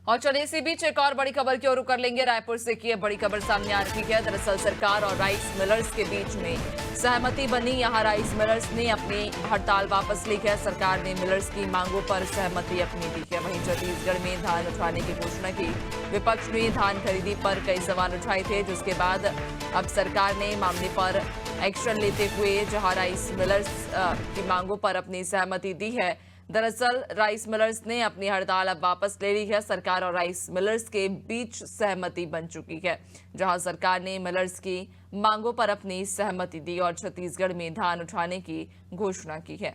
और चलिए इसी बीच एक और बड़ी खबर की ओर रुख कर लेंगे। रायपुर से की बड़ी खबर सामने आ रही है। दरअसल सरकार और राइस मिलर्स के बीच में सहमति बनी। यहां राइस मिलर्स ने अपनी हड़ताल वापस ली है। सरकार ने मिलर्स की मांगों पर सहमति अपनी दी है। वहीं छत्तीसगढ़ में धान उठाने की घोषणा की। विपक्ष ने धान खरीदी पर कई सवाल उठाए थे, जिसके बाद अब सरकार ने मामले पर एक्शन लेते हुए जहां राइस मिलर्स की मांगों पर अपनी सहमति दी है। दरअसल राइस मिलर्स ने अपनी हड़ताल अब वापस ले ली है। सरकार और राइस मिलर्स के बीच सहमति बन चुकी है, जहां सरकार ने मिलर्स की मांगों पर अपनी सहमति दी और छत्तीसगढ़ में धान उठाने की घोषणा की है।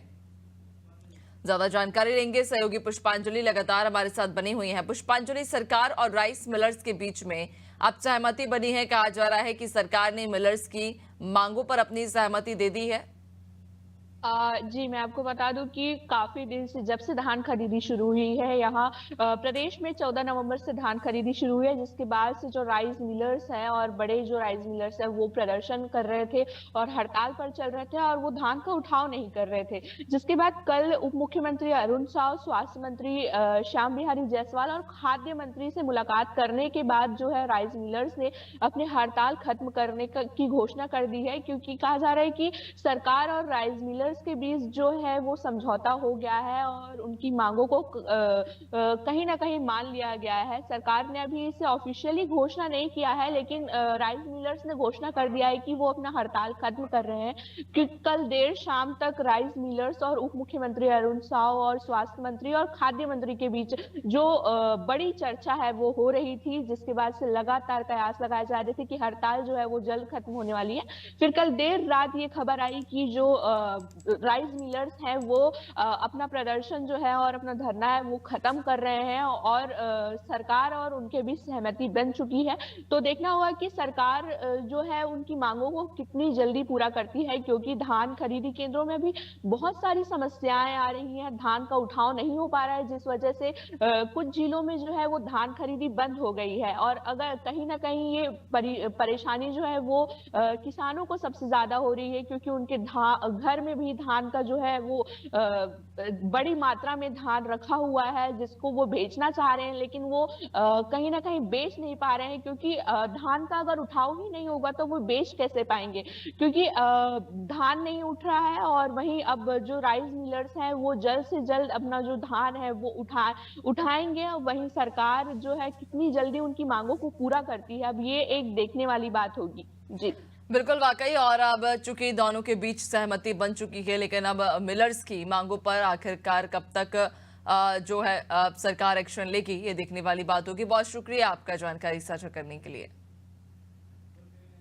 ज्यादा जानकारी लेंगे, सहयोगी पुष्पांजलि लगातार हमारे साथ बनी हुई हैं। पुष्पांजलि, सरकार और राइस मिलर्स के बीच में अब सहमति बनी है। कहा जा रहा है कि सरकार ने मिलर्स की मांगों पर अपनी सहमति दे दी है। जी, मैं आपको बता दूं कि काफी दिन से जब से धान खरीदी शुरू हुई है यहाँ प्रदेश में 14 नवंबर से धान खरीदी शुरू हुई है, जिसके बाद से जो राइस मिलर्स हैं और बड़े जो राइस मिलर्स हैं वो प्रदर्शन कर रहे थे और हड़ताल पर चल रहे थे और वो धान का उठाव नहीं कर रहे थे। जिसके बाद कल उप मुख्यमंत्री अरुण साव, स्वास्थ्य मंत्री श्याम बिहारी जायसवाल और खाद्य मंत्री से मुलाकात करने के बाद जो है राइस मिलर्स ने अपनी हड़ताल खत्म करने की घोषणा कर दी है, क्योंकि कहा जा रहा है कि सरकार और राइस मिलर्स के बीच जो है वो समझौता हो गया है और उनकी मांगों को कहीं ना कहीं मान लिया गया है। सरकार ने अभी इसे ऑफिशियली घोषणा नहीं किया है, लेकिन राइस मिलर्स ने घोषणा कर दिया है कि वो अपना हड़ताल खत्म कर रहे हैं। क्योंकि कल देर शाम तक राइस मिलर्स और उप मुख्यमंत्री अरुण साव और स्वास्थ्य मंत्री और खाद्य मंत्री के बीच जो बड़ी चर्चा है वो हो रही थी, जिसके बाद से लगातार कयास लगाए जा रहे थे कि हड़ताल जो है वो जल्द खत्म होने वाली है। फिर कल देर रात ये खबर आई कि जो राइस मिलर्स हैं वो अपना प्रदर्शन जो है और अपना धरना है वो खत्म कर रहे हैं और सरकार और उनके बीच सहमति बन चुकी है। तो देखना होगा कि सरकार जो है उनकी मांगों को कितनी जल्दी पूरा करती है, क्योंकि धान खरीदी केंद्रों में भी बहुत सारी समस्याएं आ रही हैं। धान का उठाव नहीं हो पा रहा है, जिस वजह से कुछ जिलों में जो है वो धान खरीदी बंद हो गई है और अगर कहीं ना कहीं ये परेशानी जो है वो किसानों को सबसे ज्यादा हो रही है, क्योंकि उनके घर में भी धान का जो है वो बड़ी मात्रा में धान रखा हुआ है, जिसको वो बेचना चाह रहे हैं, लेकिन वो कहीं ना कहीं बेच नहीं पा रहे हैं, क्योंकि धान का अगर उठाव ही नहीं होगा तो वो बेच कैसे पाएंगे, क्योंकि धान नहीं उठ रहा है। और वहीं अब जो राइस मिलर्स हैं वो जल्द से जल्द अपना जो धान है वो उठाएंगे और वहीं सरकार जो है कितनी जल्दी उनकी मांगों को पूरा करती है, अब ये एक देखने वाली बात होगी। जी बिल्कुल, वाकई। और अब चूंकि दोनों के बीच सहमति बन चुकी है, लेकिन अब मिलर्स की मांगों पर आखिरकार कब तक जो है सरकार एक्शन लेगी, ये देखने वाली बात होगी। बहुत शुक्रिया आपका जानकारी साझा करने के लिए।